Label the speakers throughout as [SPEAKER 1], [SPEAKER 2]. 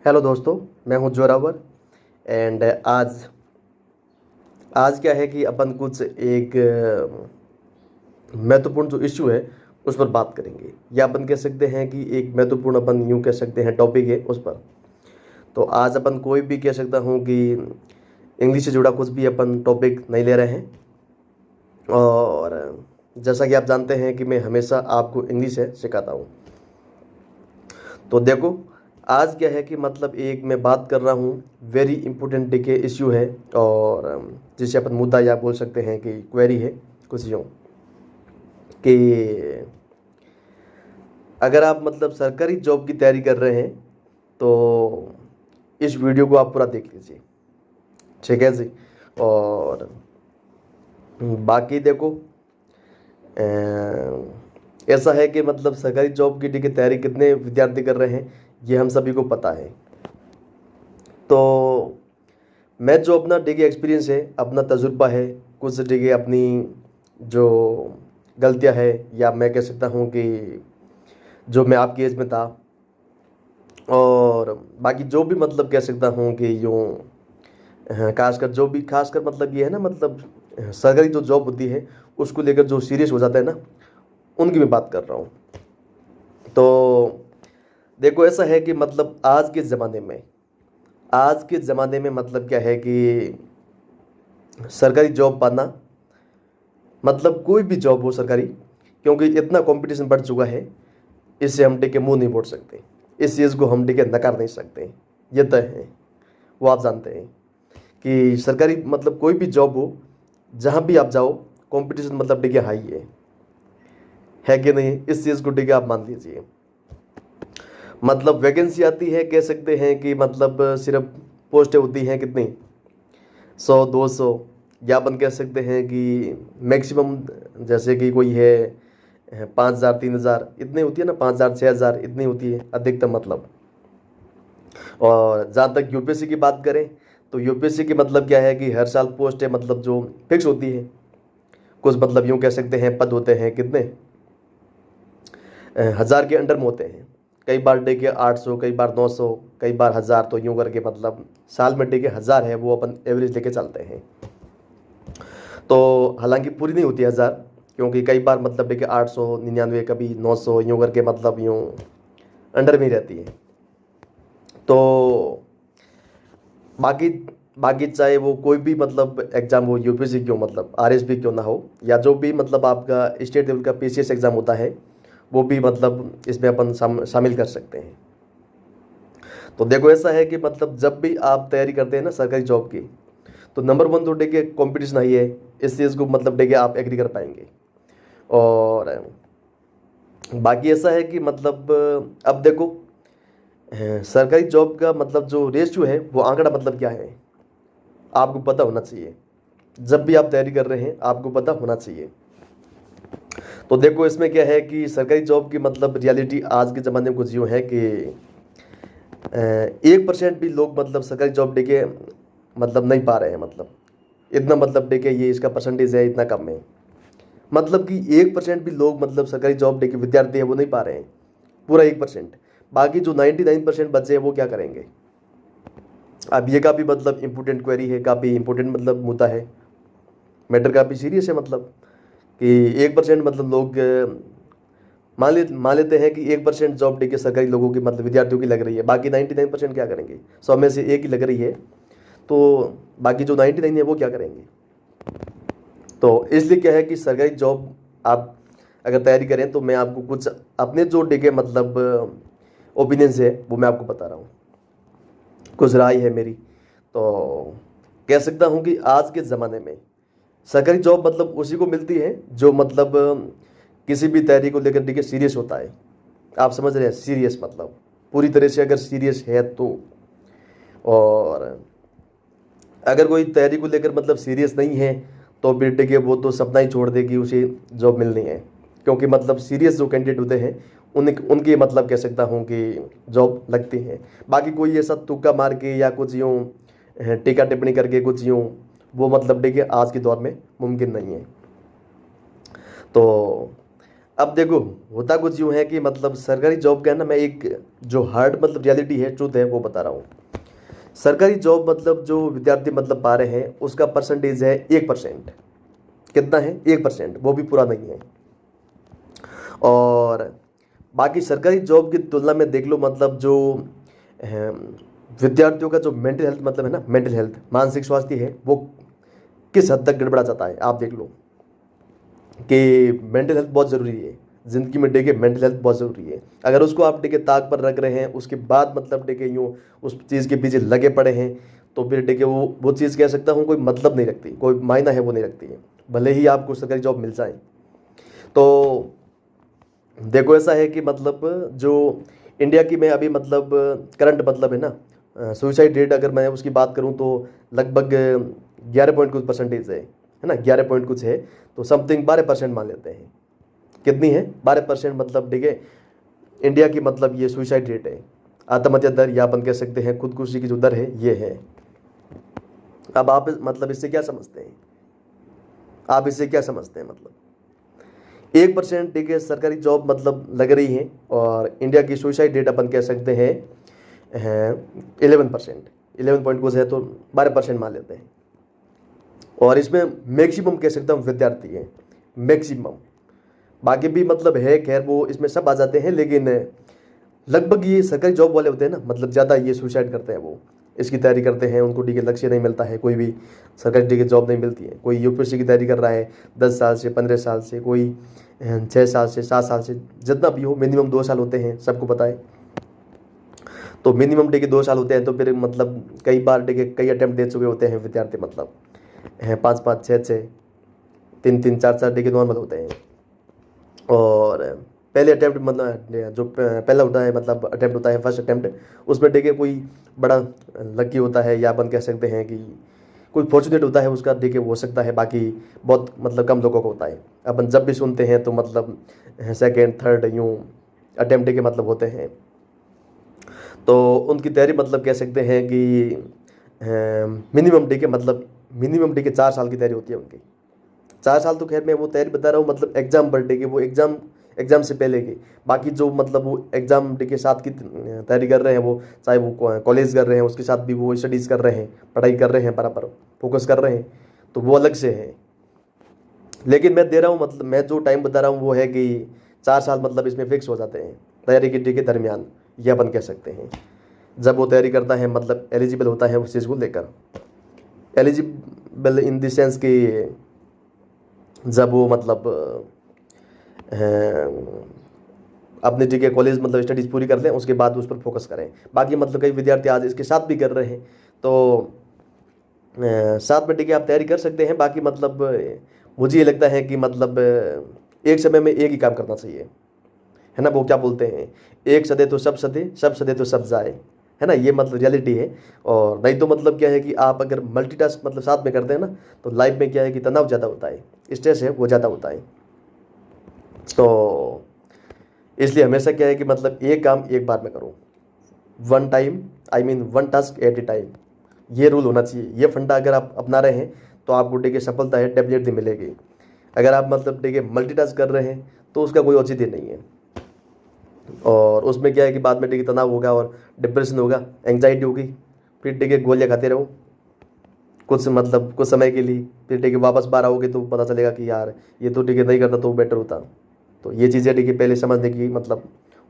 [SPEAKER 1] Hello दोस्तों, मैं हूं जोरावर। एंड आज आज क्या है कि अपन कुछ एक महत्वपूर्ण जो इश्यू है उस पर बात करेंगे, या अपन कह सकते हैं कि एक महत्वपूर्ण, अपन यूं कह सकते हैं, टॉपिक है उस पर। तो आज अपन कोई भी कह सकता हूं कि इंग्लिश से जुड़ा कुछ भी अपन टॉपिक नहीं ले रहे हैं। और जैसा कि आप जानते हैं कि मैं हमेशा आपको इंग्लिश है सिखाता हूँ। तो देखो, आज क्या है कि मतलब एक मैं बात कर रहा हूँ, वेरी इंपॉर्टेंट के इश्यू है। और जिसे अपन मुद्दा या बोल सकते हैं कि क्वेरी है कुछ यूँ कि अगर आप मतलब सरकारी जॉब की तैयारी कर रहे हैं तो इस वीडियो को आप पूरा देख लीजिए, ठीक है जी। और बाकी देखो, ऐसा है कि मतलब सरकारी जॉब की तैयारी कितने विद्यार्थी कर रहे हैं ये हम सभी को पता है। तो मैं जो अपना डिग्री एक्सपीरियंस है, अपना तजुर्बा है, कुछ डिग्री अपनी जो गलतियां है, या मैं कह सकता हूँ कि जो मैं आपकी एज में था, और बाकी जो भी मतलब कह सकता हूँ कि यूँ खासकर जो भी, खासकर मतलब ये है ना, मतलब सरकारी जो जॉब होती है उसको लेकर जो सीरियस हो जाता है ना, उनकी मैं बात कर रहा हूँ। तो देखो, ऐसा है कि मतलब आज के ज़माने में मतलब क्या है कि सरकारी जॉब पाना, मतलब कोई भी जॉब हो सरकारी, क्योंकि इतना कंपटीशन बढ़ चुका है, इससे हम टिके मुंह नहीं मोड़ सकते। इस चीज़ को हम टिके नकार नहीं सकते, ये तय है। वो आप जानते हैं कि सरकारी मतलब कोई भी जॉब हो, जहाँ भी आप जाओ, कंपटीशन मतलब टिके हाई है कि नहीं, इस चीज़ को टिके आप मान लीजिए। मतलब वैकेंसी आती है, कह सकते हैं कि मतलब सिर्फ पोस्टें होती हैं कितनी, 100 200, या अपन कह सकते हैं कि मैक्सिमम, जैसे कि कोई है 5,000 3,000 इतनी होती है ना, 5,000 6,000 इतनी होती है अधिकतम मतलब। और जहाँ तक यूपीएससी की बात करें, तो यूपीएससी की मतलब क्या है कि हर साल पोस्ट है, मतलब जो फिक्स होती है। कुछ मतलब यूँ कह सकते हैं पद होते हैं कितने, 1,000 के अंडर में होते हैं। कई बार डे के 800, कई बार 900, कई बार 1,000, तो यूँ करके मतलब साल में डे के 1,000 है, वो अपन एवरेज लेके चलते हैं। तो हालांकि पूरी नहीं होती 1,000, क्योंकि कई बार मतलब देखिए 899, कभी 900, यूँ करके मतलब यूँ अंडर में ही रहती है। तो बाकी बाकी चाहे वो कोई भी मतलब एग्ज़ाम हो, यूपीएससी क्यों, मतलब आरएसबी क्यों ना हो, या जो भी मतलब आपका स्टेट लेवल का पीसीएस एग्ज़ाम होता है, वो भी मतलब इसमें अपन शामिल कर सकते हैं। तो देखो, ऐसा है कि मतलब जब भी आप तैयारी करते हैं ना सरकारी जॉब की, तो नंबर वन तो देखिए कंपटीशन ही है। इस चीज़ को मतलब देखिए आप एग्री कर पाएंगे। और बाकी ऐसा है कि मतलब अब देखो, सरकारी जॉब का मतलब जो रेशियो है, वो आंकड़ा मतलब क्या है, आपको पता होना चाहिए। जब भी आप तैयारी कर रहे हैं आपको पता होना चाहिए। तो देखो, इसमें क्या है कि सरकारी जॉब की मतलब रियलिटी आज के ज़माने में कुछ यूँ है कि 1% भी लोग मतलब सरकारी जॉब देके मतलब नहीं पा रहे हैं। मतलब इतना मतलब देके ये इसका परसेंटेज है, इतना कम है। मतलब कि 1% भी लोग मतलब सरकारी जॉब देके विद्यार्थी है वो नहीं पा रहे हैं, पूरा 1%। बाकी जो 99% बच्चे हैं वो क्या करेंगे। अब ये काफ़ी मतलब इम्पोर्टेंट क्वेरी है, काफ़ी इम्पोर्टेंट मतलब मुद्दा है, मैटर काफ़ी सीरियस है। मतलब कि 1% मतलब लोग मान लेते हैं कि 1% जॉब देके सरकारी लोगों की मतलब विद्यार्थियों की लग रही है, बाकी 99% क्या करेंगे। 100 में से एक ही लग रही है, तो बाकी जो 99 है वो क्या करेंगे। तो इसलिए क्या है कि सरकारी जॉब आप अगर तैयारी करें, तो मैं आपको कुछ अपने जो डिगे मतलब ओपिनियंस है वो मैं आपको बता रहा हूँ, कुछ राय है मेरी। तो कह सकता हूँ कि आज के ज़माने में सरकारी जॉब मतलब उसी को मिलती है जो मतलब किसी भी तैयारी को लेकर देखिए सीरियस होता है। आप समझ रहे हैं, सीरियस मतलब पूरी तरह से अगर सीरियस है तो। और अगर कोई तैयारी को लेकर मतलब सीरियस नहीं है, तो फिर देखिए वो तो सपना ही छोड़ दे कि उसे जॉब मिलनी है। क्योंकि मतलब सीरियस जो कैंडिडेट होते हैं उनकी मतलब कह सकता हूँ कि जॉब लगती है। बाकी कोई ऐसा तुक्का मार के या कुछ यूँ टीका टिप्पणी करके कुछ यूँ, वो मतलब देखिए आज के दौर में मुमकिन नहीं है। तो अब देखो, होता कुछ यूँ है कि मतलब सरकारी जॉब का है ना, मैं एक जो हार्ड मतलब रियलिटी है, ट्रूथ है, वो बता रहा हूँ। सरकारी जॉब मतलब जो विद्यार्थी मतलब पा रहे हैं उसका परसेंटेज है 1%। कितना है? 1%, वो भी पूरा नहीं है। और बाकी सरकारी जॉब की तुलना में देख लो, मतलब जो विद्यार्थियों का जो मेंटल हेल्थ मतलब है ना, मेंटल हेल्थ मानसिक स्वास्थ्य है, वो किस हद तक गड़बड़ा जाता है। आप देख लो कि मेंटल हेल्थ बहुत ज़रूरी है ज़िंदगी में। देखिए, मेंटल हेल्थ बहुत ज़रूरी है। अगर उसको आप देखिए ताक पर रख रहे हैं, उसके बाद मतलब देखिए यूँ उस चीज़ के पीछे लगे पड़े हैं, तो फिर देखिए वो चीज़ कह सकता हूँ कोई मतलब नहीं रखती, कोई मायना है वो नहीं रखती है, भले ही आपको सरकारी जॉब मिल जाए। तो देखो, ऐसा है कि मतलब जो इंडिया की मैं अभी मतलब करंट मतलब है ना, सुसाइड रेट अगर मैं उसकी बात करूं तो लगभग 11 पॉइंट कुछ परसेंटेज है ना, 11 पॉइंट कुछ है, तो समथिंग 12% मान लेते हैं। कितनी है? 12% मतलब ठीक है इंडिया की मतलब ये सुसाइड रेट है, आत्महत्या दर, या अपन कह सकते हैं खुदकुशी की जो दर है ये है। अब आप मतलब इससे क्या समझते हैं? आप इससे क्या समझते हैं? मतलब 1% ठीक है सरकारी जॉब मतलब लग रही है, और इंडिया की सुसाइड रेट अपन कह सकते हैं 11%, 11 पॉइंट कुछ है, तो 12% मान लेते हैं। और इसमें मैक्सिमम कह सकता हूँ विद्यार्थी है, मैक्सिमम। बाकी भी मतलब है, खैर वो इसमें सब आ जाते हैं, लेकिन लगभग ये सरकारी जॉब वाले होते हैं ना, मतलब ज़्यादा ये सुसाइड करते हैं, वो इसकी तैयारी करते हैं, उनको ठीक है लक्ष्य नहीं मिलता है, कोई भी सरकारी ठीक है जॉब नहीं मिलती है। कोई यूपीएससी की तैयारी कर रहा है 10 साल से, 15 साल से, कोई 6 साल से, 7 साल से, जितना भी हो, मिनिमम 2 साल होते हैं, सबको पता है। तो मिनिमम ठीक है 2 साल होते हैं, तो फिर मतलब कई बार ठीक है कई अटैम्प्ट दे चुके होते हैं विद्यार्थी, मतलब 5-5, 6-6, 3-3, 4-4 ठीक है नॉर्मल होते हैं। और पहले अटैम्प्ट मतलब जो पहला होता है मतलब अटैम्प्ट होता है, फर्स्ट अटैम्प्ट, उसमें देखिए कोई बड़ा लकी होता है, या अपन कह सकते हैं कि कोई फॉर्चुनेट होता है, उसका देखिए हो सकता है, बाकी बहुत मतलब कम लोगों को होता है। अपन जब भी सुनते हैं तो मतलब सेकेंड, थर्ड यूँ अटैम्प्ट के मतलब होते हैं, तो उनकी तैयारी मतलब कह सकते हैं कि मिनिमम ठीक है मतलब मिनिमम ठीक है 4 साल की तैयारी होती है उनकी। 4 साल तो खैर मैं वो तैयारी बता रहा हूँ, मतलब एग्जाम पर डे के, वो एग्जाम से पहले की। बाकी जो मतलब वो एग्जाम डे के साथ की तैयारी कर रहे हैं, वो चाहे वो कॉलेज कर रहे हैं, उसके साथ भी वो स्टडीज़ कर रहे हैं, पढ़ाई कर रहे हैं, बराबर फोकस कर रहे हैं, तो वो अलग से है। लेकिन मैं दे रहा हूँ मतलब मैं जो टाइम बता रहा हूँ वो है कि 4 साल मतलब इसमें फिक्स हो जाते हैं तैयारी के डे के दरमियान, ये अपन कह सकते हैं। जब वो तैयारी करता है मतलब एलिजिबल होता है उस चीज़ को लेकर, एलिजिबल इन द सेंस कि जब वो मतलब अपने जगह कॉलेज मतलब स्टडीज़ पूरी कर लें, उसके बाद उस पर फोकस करें। बाकी मतलब कई विद्यार्थी आज इसके साथ भी कर रहे हैं, तो साथ में टिके आप तैयारी कर सकते हैं। बाकी मतलब मुझे ये लगता है कि मतलब एक समय में एक ही काम करना चाहिए, है ना। वो क्या बोलते हैं, एक सदे तो सब सदे, सब सदे तो सब जाए, है ना। ये मतलब रियलिटी है। और नहीं तो मतलब क्या है कि आप अगर मल्टीटास्क मतलब साथ में करते हैं ना, तो लाइफ में क्या है कि तनाव ज़्यादा होता है, स्ट्रेस है वो ज़्यादा होता है। तो इसलिए हमेशा क्या है कि मतलब एक काम एक बार में करो, one time, I mean one task at A time, ये रूल होना चाहिए। ये फंडा अगर आप अपना रहे हैं तो आपको देखिए सफलता है डेफिनेटली मिलेगी। अगर आप मतलब देखिए मल्टीटास्क कर रहे हैं तो उसका कोई औचित्य नहीं है। और उसमें क्या है कि बाद में देखिए तनाव होगा और डिप्रेशन होगा, एंग्जाइटी होगी, फिर देखिए गोलियां खाते रहो कुछ मतलब कुछ समय के लिए, फिर देखिए वापस बाहर आओगे तो पता चलेगा कि यार ये तो देखिए नहीं करता तो बेटर होता। तो ये चीज़ें देखिए पहले समझने की मतलब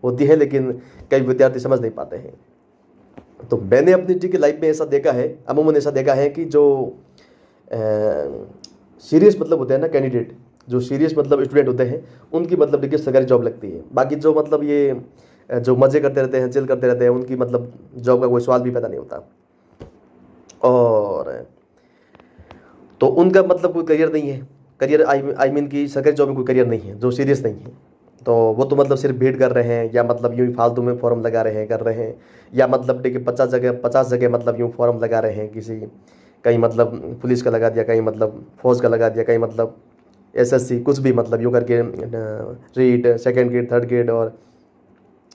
[SPEAKER 1] होती है, लेकिन कई विद्यार्थी समझ नहीं पाते हैं। तो मैंने अपनी जी की लाइफ में ऐसा देखा है, अमूमन ऐसा देखा है कि जो सीरियस मतलब होते हैं ना कैंडिडेट, जो सीरियस मतलब स्टूडेंट होते हैं, उनकी मतलब देखिए सरकारी जॉब लगती है। बाकी जो मतलब ये जो मज़े करते रहते हैं, चिल करते रहते हैं, उनकी मतलब जॉब का कोई सवाल भी पैदा नहीं होता। और तो उनका मतलब कोई करियर नहीं है, करियर आई मीन की सरकारी जॉब में कोई करियर नहीं है जो सीरियस नहीं है। तो वो तो मतलब सिर्फ भीड़ कर रहे हैं, या मतलब यूँ ही फालतू में फॉर्म लगा रहे हैं, कर रहे हैं, या मतलब देखिए 50 जगह मतलब यूँ फॉर्म लगा रहे हैं किसी, कहीं मतलब पुलिस का लगा दिया, कहीं मतलब फौज का लगा दिया, कहीं मतलब एसएससी, कुछ भी मतलब यूँ करके REET second grade, third grade और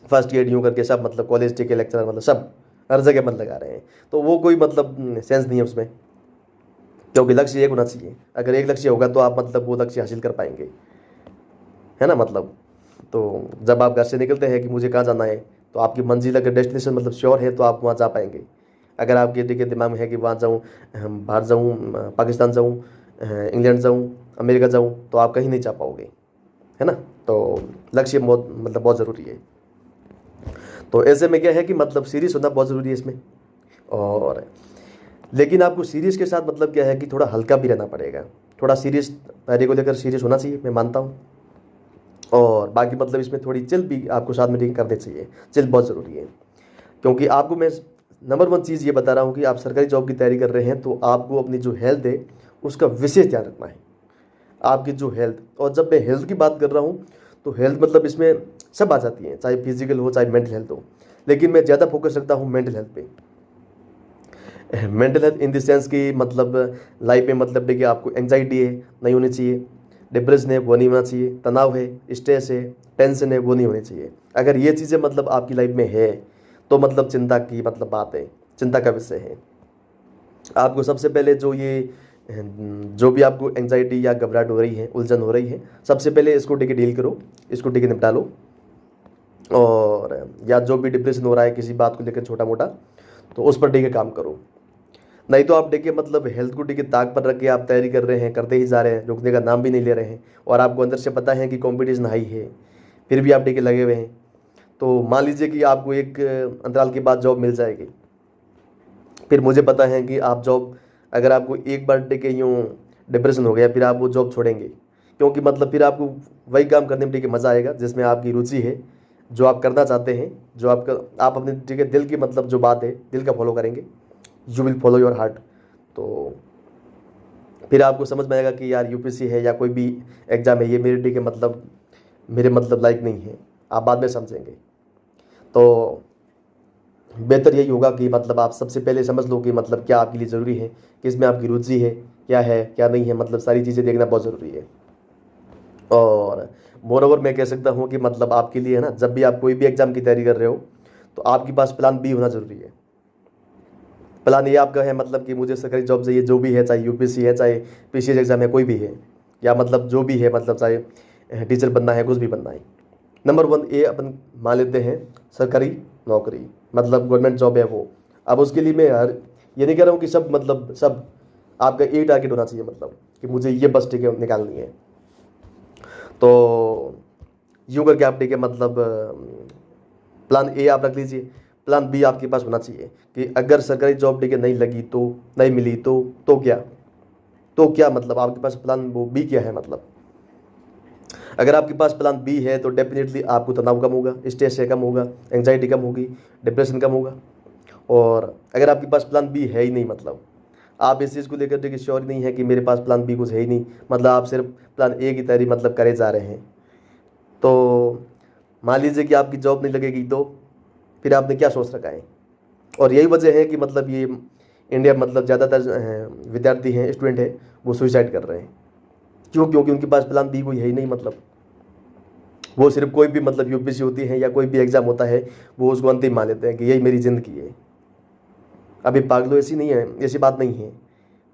[SPEAKER 1] फर्स्ट ग्रेड, यूँ करके सब मतलब कॉलेज के लेक्चरर मतलब सब हर जगह मन लगा रहे हैं। तो वो कोई मतलब सेंस नहीं है उसमें, क्योंकि लक्ष्य एक होना चाहिए। अगर एक लक्ष्य होगा तो आप मतलब वो लक्ष्य हासिल कर पाएंगे, है ना। मतलब तो जब आप घर से निकलते हैं कि मुझे कहाँ जाना है, तो आपकी मंजिल अगर डेस्टिनेशन मतलब श्योर है तो आप वहाँ जा पाएंगे। अगर आपके देखिए दिमाग में है कि वहाँ जाऊँ, बाहर जाऊँ, पाकिस्तान जाऊँ, इंग्लैंड जाऊँ, अमेरिका जाऊँ, तो आप कहीं नहीं जा पाओगे, है ना। तो लक्ष्य बहुत मतलब बहुत ज़रूरी है। तो ऐसे में क्या है कि मतलब सीरियस होना बहुत ज़रूरी है इसमें। और लेकिन आपको सीरियस के साथ मतलब क्या है कि थोड़ा हल्का भी रहना पड़ेगा। थोड़ा सीरियस तैयारी को लेकर सीरियस होना चाहिए, मैं मानता हूँ। और बाकी मतलब इसमें थोड़ी चिल भी आपको साथ में ठीक करनी चाहिए। चिल बहुत ज़रूरी है, क्योंकि आपको मैं नंबर वन चीज़ ये बता रहा हूँ कि आप सरकारी जॉब की तैयारी कर रहे हैं तो आपको अपनी जो हेल्थ है उसका विशेष ध्यान रखना है। आपकी जो हेल्थ, और जब मैं हेल्थ की बात कर रहा हूँ तो हेल्थ मतलब इसमें सब आ जाती हैं, चाहे फिजिकल हो चाहे मेंटल हेल्थ हो, लेकिन मैं ज़्यादा फोकस रखता हूँ मेंटल हेल्थ पे। Mental health in the sense कि मतलब लाइफ में मतलब देखिए आपको एंजाइटी है नहीं होनी चाहिए, डिप्रेशन है वो नहीं होना चाहिए, तनाव है, स्ट्रेस है, टेंशन है वो नहीं होनी चाहिए। अगर ये चीज़ें मतलब आपकी लाइफ में है तो मतलब चिंता की मतलब बात है, चिंता का विषय है। आपको सबसे पहले जो भी आपको एंजाइटी या घबराहट हो रही है, उलझन हो रही है, सबसे पहले इसको टिके डील करो, इसको टिके निपटा लो। और या जो भी डिप्रेशन हो रहा है किसी बात को लेकर छोटा मोटा, तो उस पर टिके काम करो। नहीं तो आप देखिए मतलब हेल्थ को टिके ताक पर रख के आप तैयारी कर रहे हैं, करते ही जा रहे हैं, रुकने का नाम भी नहीं ले रहे हैं, और आपको अंदर से पता है कि कंपटीशन हाई है, फिर भी आप टिके लगे हुए हैं। तो मान लीजिए कि आपको एक अंतराल के बाद जॉब मिल जाएगी, फिर मुझे पता है कि आप जॉब, अगर आपको एक बार टिके यूँ डिप्रेशन हो गया फिर आप वो जॉब छोड़ेंगे, क्योंकि मतलब फिर आपको वही काम करने में टिके मज़ा आएगा जिसमें आपकी रुचि है, जो आप करना चाहते हैं, जो आपका आप अपने टिके दिल की मतलब जो बात है दिल का फॉलो करेंगे। You will follow your heart. तो फिर आपको समझ में आएगा कि यार यूपीएससी है या कोई भी एग्ज़ाम है, ये मेरे टिके मतलब मेरे मतलब लायक नहीं है, आप बाद में समझेंगे। तो बेहतर यही होगा कि मतलब आप सबसे पहले समझ लो कि मतलब क्या आपके लिए ज़रूरी है, किस में आपकी रुचि है क्या नहीं है, मतलब सारी चीज़ें देखना बहुत ज़रूरी है। और मोर ओवर मैं कह सकता हूँ कि मतलब आपके लिए है ना, जब भी आप कोई भी एग्ज़ाम की तैयारी कर रहे हो तो आपके पास प्लान बी होना ज़रूरी है। प्लान ये आपका है मतलब कि मुझे सरकारी जॉब चाहिए, जो भी है, चाहे यूपीएससी है, चाहे पीसीएस एग्ज़ाम है, कोई भी है, या मतलब जो भी है, मतलब चाहे टीचर बनना है, कुछ भी बनना है। नंबर वन ये अपन मान लेते हैं सरकारी नौकरी, मतलब गवर्नमेंट जॉब है वो। अब उसके लिए मैं यार ये नहीं कह रहा हूँ कि सब मतलब सब आपका एक टारगेट होना चाहिए, मतलब कि मुझे ये बस टिकट निकालनी है। तो यूँ करके आप टिकट मतलब प्लान ए आप रख लीजिए। प्लान बी आपके पास होना चाहिए कि अगर सरकारी जॉब टिकट नहीं लगी तो नहीं मिली तो क्या, तो क्या मतलब आपके पास प्लान वो बी क्या है। मतलब अगर आपके पास प्लान बी है तो डेफिनेटली आपको तनाव कम होगा, स्ट्रेस कम होगा, एंजाइटी कम होगी, डिप्रेशन कम होगा। और अगर आपके पास प्लान बी है ही नहीं, मतलब आप इस चीज़ को लेकर देखिए श्योर नहीं है कि मेरे पास प्लान बी कुछ है ही नहीं, मतलब आप सिर्फ प्लान ए की तैयारी मतलब करे जा रहे हैं, तो मान लीजिए कि आपकी जॉब नहीं लगेगी तो फिर आपने क्या सोच रखा है। और यही वजह है कि मतलब ये इंडिया मतलब ज़्यादातर विद्यार्थी हैं, स्टूडेंट हैं, वो सुसाइड कर रहे हैं। क्यों? क्योंकि उनके पास प्लान बी कोई है ही नहीं। मतलब वो सिर्फ कोई भी मतलब यूपीएससी होती है या कोई भी एग्ज़ाम होता है, वो उसको अंतिम मान लेते हैं कि यही मेरी ज़िंदगी है। अभी पागलो ऐसी नहीं है, ऐसी बात नहीं है।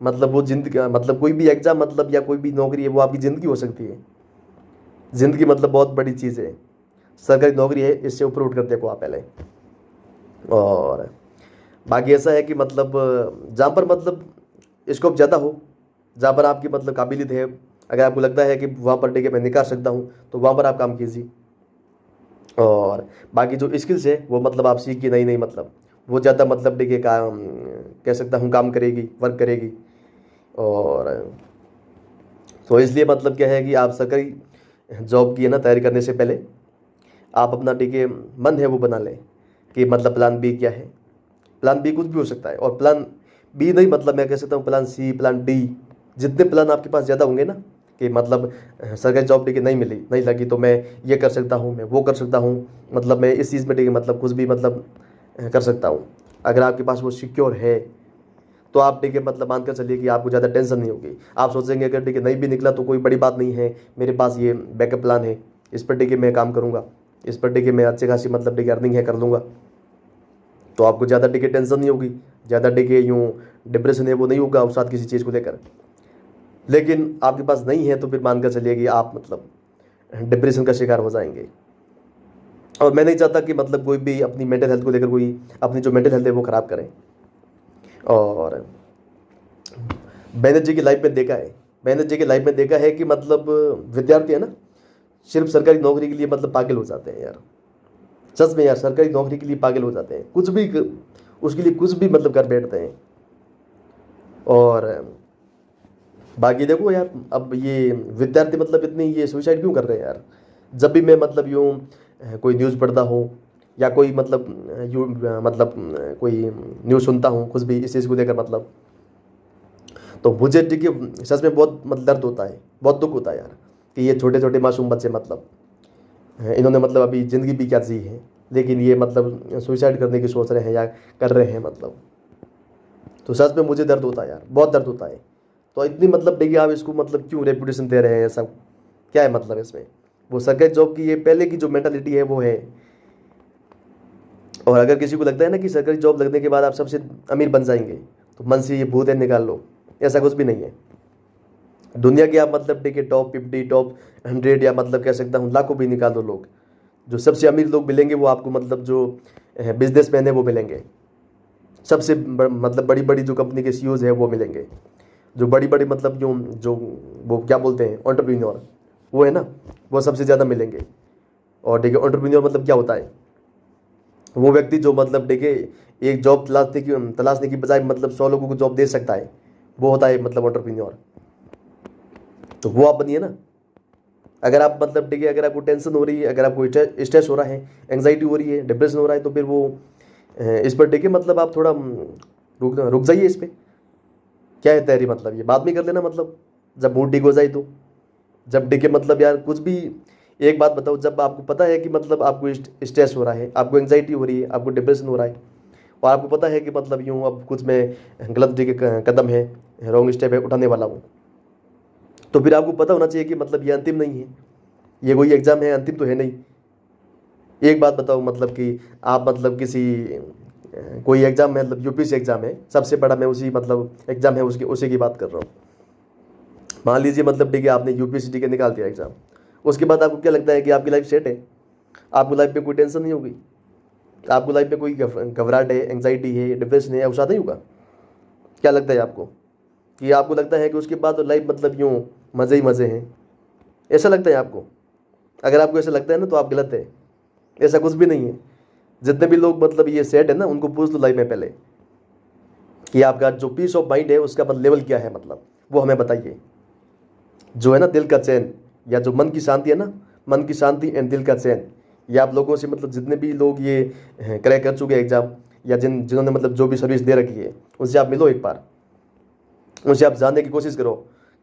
[SPEAKER 1] मतलब वो जिंदगी मतलब कोई भी एग्ज़ाम मतलब या कोई भी नौकरी है वो आपकी ज़िंदगी हो सकती है। ज़िंदगी मतलब बहुत बड़ी चीज़ है। सरकारी नौकरी है, इससे ऊपर उठ कर देखो आप पहले। और बाकी ऐसा है कि मतलब जहाँ पर मतलब स्कोप ज़्यादा हो, जहाँ पर आपकी मतलब काबिलियत है, अगर आपको लगता है कि वहाँ पर टिके मैं निकाल सकता हूँ तो वहाँ पर आप काम कीजिए। और बाकी जो स्किल्स है वो मतलब आप सीखिए, नहीं नहीं मतलब वो ज़्यादा मतलब टिके काम कह सकता हूँ काम करेगी, वर्क करेगी। और तो इसलिए मतलब क्या है कि आप सरकारी जॉब की है ना तैयारी करने से पहले आप अपना टिके मन है वो बना लें कि मतलब प्लान बी क्या है। प्लान बी कुछ भी हो सकता है, और प्लान बी नहीं मतलब मैं कह सकता हूँ प्लान सी, प्लान डी, जितने प्लान आपके पास ज़्यादा होंगे ना कि मतलब सरकारी जॉब टिकट नहीं मिली, नहीं लगी तो मैं ये कर सकता हूँ, मैं वो कर सकता हूँ, मतलब मैं इस चीज़ में टिके मतलब कुछ भी मतलब कर सकता हूँ। अगर आपके पास वो सिक्योर है तो आप टिके मतलब मानकर चलिए कि आपको ज़्यादा टेंशन नहीं होगी। आप सोचेंगे अगर टिके नहीं भी निकला तो कोई बड़ी बात नहीं है, मेरे पास ये बैकअप प्लान है, इस पर टिके मैं काम करूँगा, इस पर टिके मैं अच्छी खासी मतलब टिके अर्निंग है कर लूँगा। तो आपको ज़्यादा टिके टेंशन नहीं होगी, ज़्यादा टिके यूँ डिप्रेशन है वो नहीं होगा उस साथ किसी चीज़ को लेकर। लेकिन आपके पास नहीं है तो फिर मानकर चलिए कि आप मतलब डिप्रेशन का शिकार हो जाएंगे। और मैं नहीं चाहता कि मतलब कोई भी अपनी मेंटल हेल्थ को लेकर कोई अपनी जो मेंटल हेल्थ है वो ख़राब करे। और मैंने जी की लाइफ में देखा है, मैंने जी की लाइफ में देखा है कि मतलब विद्यार्थी है ना, सिर्फ सरकारी नौकरी के लिए मतलब पागल हो जाते हैं यार। सच में यार, सरकारी नौकरी के लिए पागल हो जाते हैं, कुछ भी उसके लिए कुछ भी मतलब कर बैठते हैं। और बाकी देखो यार, अब ये विद्यार्थी मतलब इतनी ये सुसाइड क्यों कर रहे हैं यार। जब भी मैं मतलब यूँ कोई न्यूज़ पढ़ता हूँ या कोई मतलब यूँ मतलब कोई न्यूज़ सुनता हूँ कुछ भी इस चीज़ को लेकर मतलब, तो मुझे देखिए सच में बहुत मतलब दर्द होता है, बहुत दुख होता है यार कि ये छोटे छोटे मासूम बच्चे मतलब इन्होंने मतलब अभी ज़िंदगी भी क्या जी है, लेकिन ये मतलब सुसाइड करने की सोच रहे हैं या कर रहे हैं मतलब। तो सच में मुझे दर्द होता है यार, बहुत दर्द होता है। तो इतनी मतलब देखिए आप इसको मतलब क्यों रेपुटेशन दे रहे हैं, ऐसा क्या है मतलब इसमें। वो सरकारी जॉब की ये पहले की जो मेंटालिटी है वो है। और अगर किसी को लगता है ना कि सरकारी जॉब लगने के बाद आप सबसे अमीर बन जाएंगे, तो मन से ये भूत है निकाल लो, ऐसा कुछ भी नहीं है। दुनिया के आप मतलब देखिए टॉप 50 टॉप 100 या मतलब कह सकता हूँ लाखों भी निकाल दो लोग, जो सबसे अमीर लोग मिलेंगे वो आपको मतलब जो बिजनेसमैन है वो मिलेंगे। सबसे मतलब बड़ी बड़ी जो कंपनी के सीईओज है वो मिलेंगे। जो बड़ी बड़ी मतलब जो वो क्या बोलते हैं एंटरप्रेन्योर, वो है ना, वो सबसे ज़्यादा मिलेंगे। और देखिए एंटरप्रेन्योर मतलब क्या होता है, वो व्यक्ति जो मतलब देखिए एक जॉब तलाशने की बजाय मतलब 100 लोगों को जॉब दे सकता है, वो होता है मतलब एंटरप्रेन्योर। तो वो आप बनिए ना। अगर आप मतलब देखिए अगर आपको टेंशन हो रही है, अगर आपको स्ट्रेस हो रहा है, एंग्जाइटी हो रही है, डिप्रेशन हो रहा है, तो फिर वो इस पर देखिए मतलब आप थोड़ा रुक रुक जाइए इस पर। क्या है तैयारी मतलब ये बाद में कर लेना मतलब, जब मूड ठीक हो जाए तो। जब देखिए मतलब यार कुछ भी, एक बात बताओ, जब आपको पता है कि मतलब आपको स्ट्रेस हो रहा है, आपको एंग्जाइटी हो रही है, आपको डिप्रेशन हो रहा है, और आपको पता है कि मतलब यूँ अब कुछ मैं गलत देखिए कदम है, रॉन्ग स्टेप है उठाने वाला हूँ, तो फिर आपको पता होना चाहिए कि मतलब ये अंतिम नहीं है, ये कोई एग्ज़ाम है अंतिम तो है नहीं। एक बात बताओ मतलब कि आप मतलब किसी कोई एग्ज़ाम है मतलब यूपीएससी एग्ज़ाम है सबसे बड़ा, मैं उसी मतलब एग्ज़ाम है उसकी उसी की बात कर रहा हूँ। मान लीजिए मतलब ठीक है आपने यूपीएससी के निकाल दिया एग्ज़ाम, उसके बाद आपको क्या लगता है कि आपकी लाइफ सेट है, आपको लाइफ में कोई टेंशन नहीं होगी, आपको लाइफ में कोई घबराहट है, एंग्जाइटी है, डिप्रेशन है, ऐसा नहीं होगा। क्या लगता है आपको कि आपको लगता है कि उसके बाद तो लाइफ मतलब यूँ मज़े ही मज़े हैं, ऐसा लगता है आपको। अगर आपको ऐसा लगता है ना तो आप गलत है, ऐसा कुछ भी नहीं है। जितने भी लोग मतलब ये सेट है ना उनको पूछ लो लाइफ में पहले कि आपका जो पीस ऑफ माइंड है उसका मतलब लेवल क्या है, मतलब वो हमें बताइए। जो है ना दिल का चैन या जो मन की शांति है ना, मन की शांति एंड दिल का चैन, ये आप लोगों से मतलब जितने भी लोग ये क्रैक कर चुके हैं एग्ज़ाम, या जिन्होंने मतलब जो भी सर्विस दे रखी है, उनसे आप मिलो एक बार, उनसे आप जानने की कोशिश करो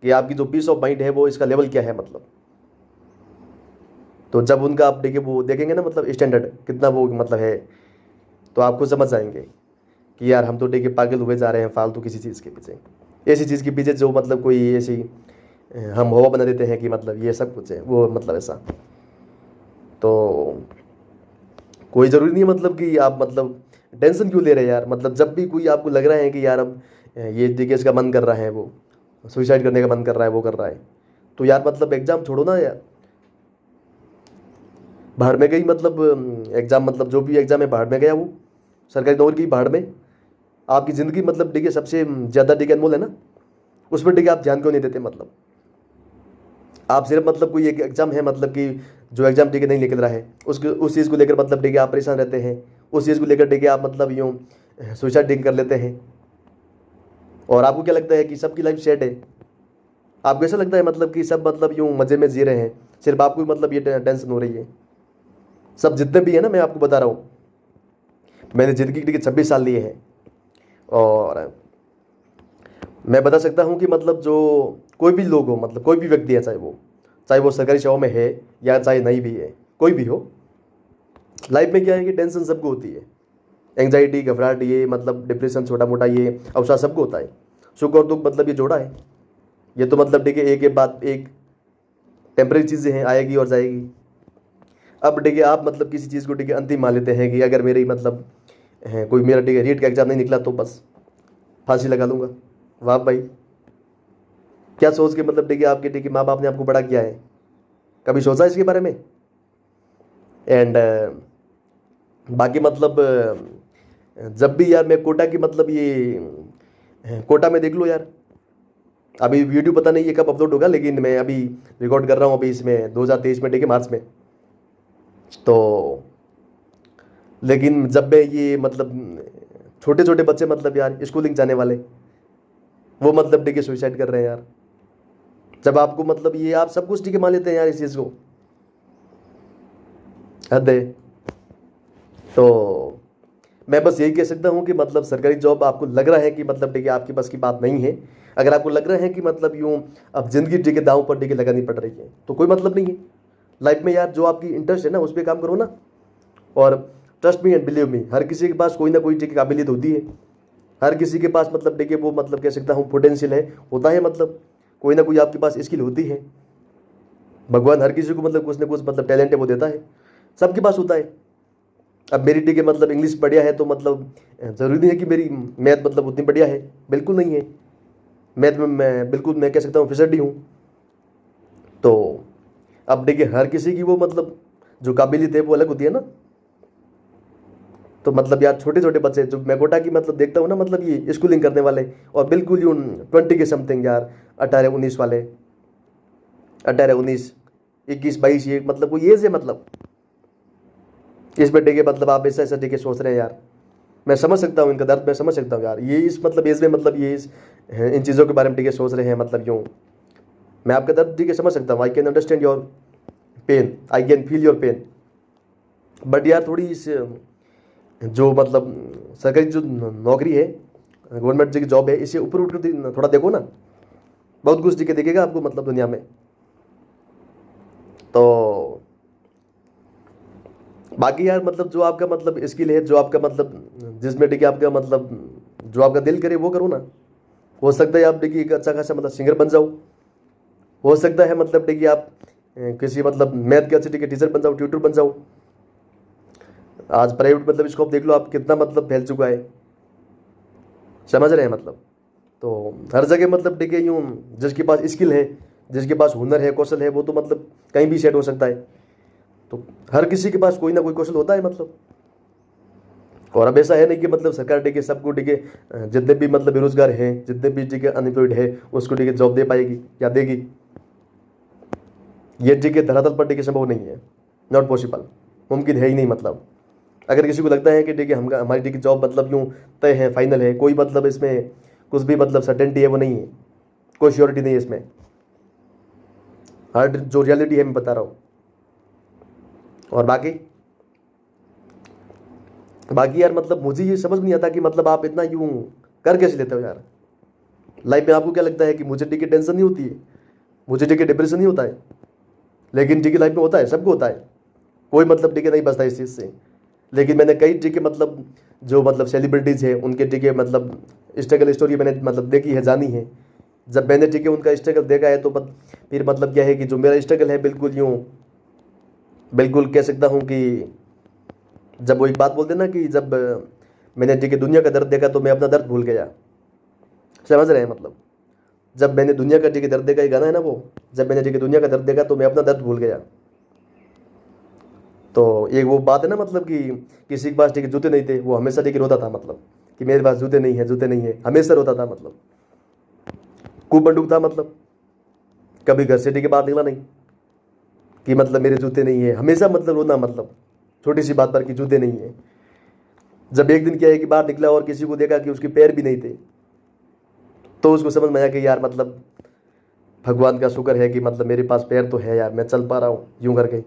[SPEAKER 1] कि आपकी जो पीस ऑफ माइंड है वो इसका लेवल क्या है मतलब। तो जब उनका आप देखिए वो देखेंगे ना मतलब स्टैंडर्ड कितना वो मतलब है, तो आपको समझ जाएंगे कि यार हम तो देखिए पागल हुए जा रहे हैं फालतू किसी चीज़ के पीछे, ऐसी चीज़ के पीछे जो मतलब कोई ऐसी हम हवा बना देते हैं कि मतलब ये सब कुछ है वो मतलब ऐसा। तो कोई ज़रूरी नहीं है मतलब कि आप मतलब टेंशन क्यों ले रहे हैं यार। मतलब जब भी कोई आपको लग रहा है कि यार अब ये देखिए इसका मन कर रहा है, वो सुसाइड करने का मन कर रहा है, वो कर रहा है, तो यार मतलब एग्ज़ाम छोड़ो ना यार, बाहर में गई मतलब एग्ज़ाम मतलब जो भी एग्ज़ाम है बाहर में गया, वो सरकारी नौकरी की बाहर में। आपकी ज़िंदगी मतलब देखिए सबसे ज़्यादा देखिए अनमोल है ना, उस पर देखिए आप ध्यान क्यों नहीं देते। मतलब आप सिर्फ मतलब कोई एक एग्ज़ाम है मतलब कि जो एग्ज़ाम देखिए नहीं निकल रहा है उसके उस चीज़ को लेकर मतलब देखिए आप परेशान रहते हैं, उस चीज़ को लेकर देखिए आप मतलब यूँ सुसाइड कर लेते हैं। और आपको क्या लगता है कि सबकी लाइफ सेट है, आपको ऐसा लगता है मतलब कि सब मतलब यूँ मज़े में जी रहे हैं, सिर्फ आपको मतलब ये टेंशन हो रही है। सब जितने भी है ना, मैं आपको बता रहा हूँ, मैंने ज़िंदगी के 26 साल लिए हैं, और मैं बता सकता हूँ कि मतलब जो कोई भी लोग हो, मतलब कोई भी व्यक्ति है, चाहे वो सरकारी सेवा में है या चाहे नहीं भी है, कोई भी हो, लाइफ में क्या है कि टेंशन सबको होती है, एंग्जाइटी, घबराहट, ये मतलब डिप्रेशन, छोटा मोटा ये अवसाद सबको होता है। सुख और दुख मतलब ये जोड़ा है, ये तो मतलब देखिए एक के बाद एक टेम्परेरी चीज़ें हैं, आएगी और जाएगी। अब देखिए आप मतलब किसी चीज़ को देखिए अंतिम मान लेते हैं कि अगर मेरी मतलब कोई मेरा देखिए रीट का एग्ज़ाम नहीं निकला तो बस फांसी लगा लूँगा। वाह भाई, क्या सोच के मतलब देखिए आपके देखिए माँ बाप ने आपको बड़ा किया है, कभी सोचा इसके बारे में। एंड बाकी मतलब जब भी यार मैं कोटा की मतलब ये कोटा में देख लो यार, अभी वीडियो पता नहीं ये कब अपलोड होगा, लेकिन मैं अभी रिकॉर्ड कर रहा हूँ अभी इसमें 2023 में, ठीक है, मार्च में। तो लेकिन जब मैं ये मतलब छोटे छोटे बच्चे मतलब यार स्कूलिंग जाने वाले, वो मतलब देखिए सुसाइड कर रहे हैं यार। जब आपको मतलब ये आप सब कुछ ठीक है मान लेते हैं यार इस चीज़ को, हद है। तो मैं बस यही कह सकता हूँ कि मतलब सरकारी जॉब आपको लग रहा है कि मतलब ठीक है आपकी बस की बात नहीं है, अगर आपको लग रहा है कि मतलब यूँ अब जिंदगी ठीक है दांव पर ठीक है लगानी पड़ रही है, तो कोई मतलब नहीं है लाइफ में यार। जो आपकी इंटरेस्ट है ना उस पर काम करो ना। और trust me and believe me, हर किसी के पास कोई ना कोई ठीक है काबिलियत होती है, हर किसी के पास मतलब देखिए वो मतलब कह सकता हूँ पोटेंशियल है, होता है, मतलब कोई ना कोई आपके पास स्किल होती है। भगवान हर किसी को मतलब कुछ ना कुछ मतलब टैलेंट है वो देता है, सबके पास होता है। अब मेरी ठीक है मतलब इंग्लिश बढ़िया है तो मतलब ज़रूरी नहीं है कि मेरी मैथ मतलब उतनी बढ़िया है, बिल्कुल नहीं है। मैथ में मैं बिल्कुल मैं कह सकता हूँ फिसड्डी हूँ। तो अब देखिए हर किसी की वो मतलब जो काबिलियत है वो अलग होती है ना। तो मतलब यार छोटे छोटे बच्चे जो मैं कोटा की मतलब देखता हूँ ना, मतलब ये स्कूलिंग करने वाले और बिल्कुल यूँ 20 के समथिंग यार, 18 19 वाले, 18 19 21 22, ये मतलब कोई एज है मतलब इस बेटे के मतलब आप ऐसा ऐसा देखे सोच रहे हैं यार। मैं समझ सकता हूँ इनका दर्द, मैं समझ सकता हूँ यार, ये इस मतलब एज में मतलब ये इन चीज़ों के बारे में ठीक है सोच रहे हैं, मतलब यूँ मैं आपका दर्द ठीक है समझ सकता हूँ। I can understand your pain, I can feel your pain. But यार थोड़ी इस जो मतलब सरकारी जो नौकरी है, गवर्नमेंट की जॉब है, इसे ऊपर उठ कर थोड़ा देखो ना, बहुत कुछ दिखे दिखेगा आपको मतलब दुनिया में। तो बाकी यार मतलब जो आपका मतलब स्किल है, जो आपका मतलब जिसमें देखिए आपका मतलब जो आपका दिल करे वो करो ना। हो सकता है आप देखिए एक अच्छा खासा मतलब सिंगर बन जाओ, हो सकता है मतलब देखिए आप किसी मतलब मैथ के अच्छे ठीक है टीचर बन जाओ, ट्यूटर बन जाओ। आज प्राइवेट मतलब स्कोप देख लो आप कितना मतलब फैल चुका है, समझ रहे हैं मतलब। तो हर जगह मतलब देखिए यूँ जिसके पास स्किल है, जिसके पास हुनर है, कौशल है, वो तो मतलब कहीं भी सेट हो सकता है। तो हर किसी के पास कोई ना कोई कौशल होता है मतलब। और अब ऐसा है नहीं कि मतलब सरकार टिके सबको टिके जितने भी मतलब बेरोजगार हैं, जितने भी टिके अनएम्प्लॉयड है, उसको टिके जॉब दे पाएगी या देगी, ये टिके धरातल पर टिके संभव नहीं है, नॉट पॉसिबल, मुमकिन है ही नहीं मतलब। अगर किसी को लगता है कि टिके हम हमारी टिके जॉब मतलब यूँ तय है, फाइनल है, कोई मतलब इसमें कुछ भी मतलब सर्टेनिटी है वो नहीं है, कोई श्योरिटी नहीं है इसमें। हर जो रियलिटी है मैं बता रहा हूँ। और बाकी बाकी यार मतलब मुझे ये समझ नहीं आता कि मतलब आप इतना यूं कर कैसे लेते हो यार। लाइफ में आपको क्या लगता है कि मुझे टिके टेंशन नहीं होती है, मुझे टिके डिप्रेशन नहीं होता है? लेकिन टिके लाइफ में होता है, सबको होता है, कोई मतलब टिके नहीं बचता इस चीज़ से। लेकिन मैंने कई टिके मतलब जो मतलब सेलिब्रिटीज़ है उनके टिके मतलब स्ट्रगल स्टोरी मैंने मतलब देखी है, जानी है। जब मैंने टिके उनका स्ट्रगल देखा है तो फिर मतलब क्या है कि जो मेरा स्ट्रगल है बिल्कुल यूँ बिल्कुल कह सकता हूँ कि जब वो एक बात बोलते ना कि जब मैंने देखिए दुनिया का दर्द देखा तो मैं अपना दर्द भूल गया, समझ रहे हैं मतलब। जब मैंने दुनिया का देखिए दर्द देखा, ये गाना है ना वो, जब मैंने देखिए दुनिया का दर्द देखा तो मैं अपना दर्द भूल गया। तो एक वो बात है ना मतलब कि किसी के पास देखिए जूते नहीं थे, वो हमेशा देखिए रोता था मतलब कि मेरे पास जूते नहीं है, जूते नहीं है, हमेशा रोता था मतलब। कुबंडुक था मतलब, कभी घर से देखिए बाहर निकला नहीं कि मतलब मेरे जूते नहीं है, हमेशा मतलब रोना मतलब छोटी सी बात पर कि जूते नहीं है। जब एक दिन क्या है कि बाहर निकला और किसी को देखा कि उसके पैर भी नहीं थे, तो उसको समझ में आया कि यार मतलब भगवान का शुक्र है कि मतलब मेरे पास पैर तो है यार, मैं चल पा रहा हूँ यूं करके।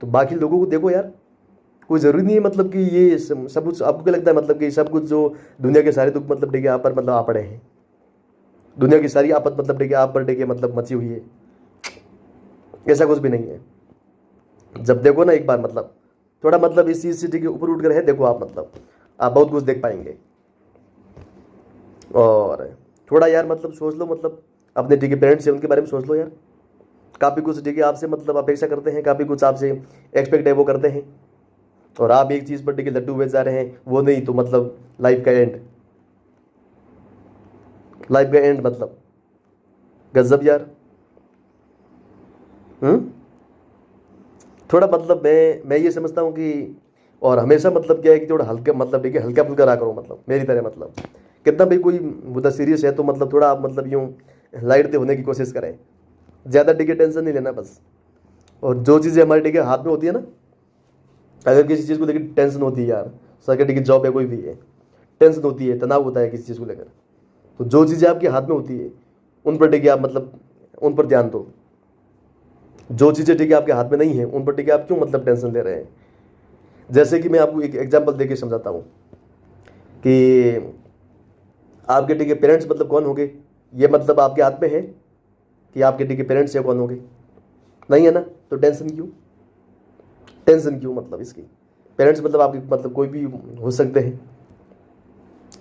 [SPEAKER 1] तो बाकी लोगों को देखो यार, कोई ज़रूरी नहीं है मतलब कि ये सब कुछ आपको क्या लगता है मतलब कि सब कुछ जो दुनिया के सारे दुख मतलब देखिए आप पर मतलब आ पड़े हैं, दुनिया की सारी आपत मतलब देखिए आप पर देखिए मतलब मची हुई है, ऐसा कुछ भी नहीं है। जब देखो ना एक बार मतलब थोड़ा मतलब इस चीज़ से देखिए ऊपर उठ कर है देखो आप, मतलब आप बहुत कुछ देख पाएंगे। और थोड़ा यार मतलब सोच लो, मतलब अपने ठीक है पेरेंट्स से उनके बारे में सोच लो यार। काफ़ी कुछ ठीक है आपसे मतलब अपेक्षा करते हैं, काफ़ी कुछ आपसे एक्सपेक्ट है वो करते हैं, और आप एक चीज़ पर ठीक है लड्डू हुए जा रहे हैं, वो नहीं तो मतलब लाइफ का एंड, लाइफ का एंड मतलब गजब यार। हम्म थोड़ा मतलब मैं ये समझता हूँ कि और हमेशा मतलब क्या है कि थोड़ा हल्का मतलब ठीक है हल्का फुल्का रहा करो, मतलब मेरी तरह, मतलब कितना भी कोई मुद्दा सीरियस है तो मतलब थोड़ा आप मतलब यूँ लाइट दे होने की कोशिश करें, ज़्यादा ठीक है टेंशन नहीं लेना बस। और जो चीज़ें हमारे ठीक है हाथ में होती है ना, अगर किसी चीज़ को लेकर टेंशन होती है यार, सरकारी की जॉब है कोई भी है, टेंशन होती है, तनाव होता है किसी चीज़ को लेकर, तो जो चीज़ें आपके हाथ में होती है उन पर ठीक है आप मतलब उन पर ध्यान दो। जो चीज़ें ठीक है आपके हाथ में नहीं है उन पर ठीक है आप क्यों मतलब टेंशन ले रहे हैं। जैसे कि मैं आपको एक एग्जांपल देके समझाता हूँ कि आपके ठीक है पेरेंट्स मतलब कौन होंगे, ये मतलब आपके हाथ में है कि आपके ठीक है पेरेंट्स है कौन होंगे, नहीं है ना, तो टेंशन क्यों, टेंशन क्यों मतलब इसकी। पेरेंट्स मतलब आपके मतलब कोई भी हो सकते हैं,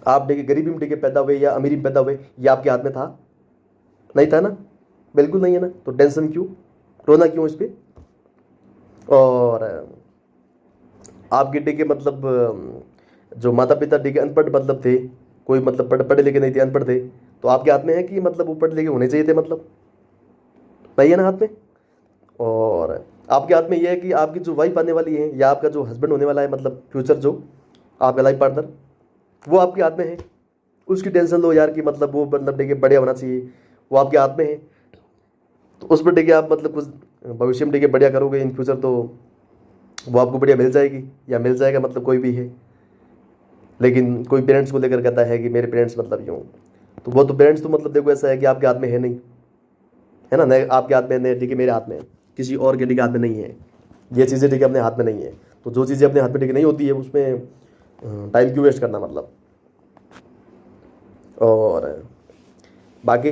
[SPEAKER 1] आप ठीक है गरीबी में ठीक है पैदा हुए या अमीरी में पैदा हुए, ये आपके हाथ में था, नहीं था ना, बिल्कुल नहीं है ना, तो टेंशन क्यों, रोना क्यों इस पर। और आपके ठीक है मतलब जो माता पिता ठीक है अनपढ़ मतलब थे, कोई मतलब पढ़े लिखे नहीं थे, अनपढ़ थे, तो आपके हाथ में है कि मतलब वो पढ़े लिखे होने चाहिए थे, मतलब नहीं है ना हाथ में। और आपके हाथ में ये है कि आपकी जो वाइफ आने वाली है या आपका जो हस्बैंड होने वाला है, मतलब फ्यूचर जो आपका लाइफ पार्टनर, वो आपके हाथ में है, उसकी टेंशन लो यार कि मतलब वो मतलब ठीक है बढ़िया होना चाहिए, वो आपके हाथ में है, तो उस पर ठीक है आप मतलब कुछ भविष्य में ठीक है बढ़िया करोगे इन फ्यूचर, तो वो आपको बढ़िया मिल जाएगी या मिल जाएगा, मतलब कोई भी है। लेकिन कोई पेरेंट्स को लेकर कहता है कि मेरे पेरेंट्स मतलब यूँ, तो वो तो पेरेंट्स तो मतलब देखो ऐसा है कि आपके हाथ में है नहीं, है ना, नहीं आपके हाथ में नहीं, ठीक है मेरे हाथ में है, किसी और के ठीक है हाथ में नहीं है, ये चीज़ें ठीक है अपने हाथ में नहीं है। तो जो चीज़ें अपने हाथ में ठीक नहीं होती है उसमें टाइम क्यों वेस्ट करना मतलब। और बाकी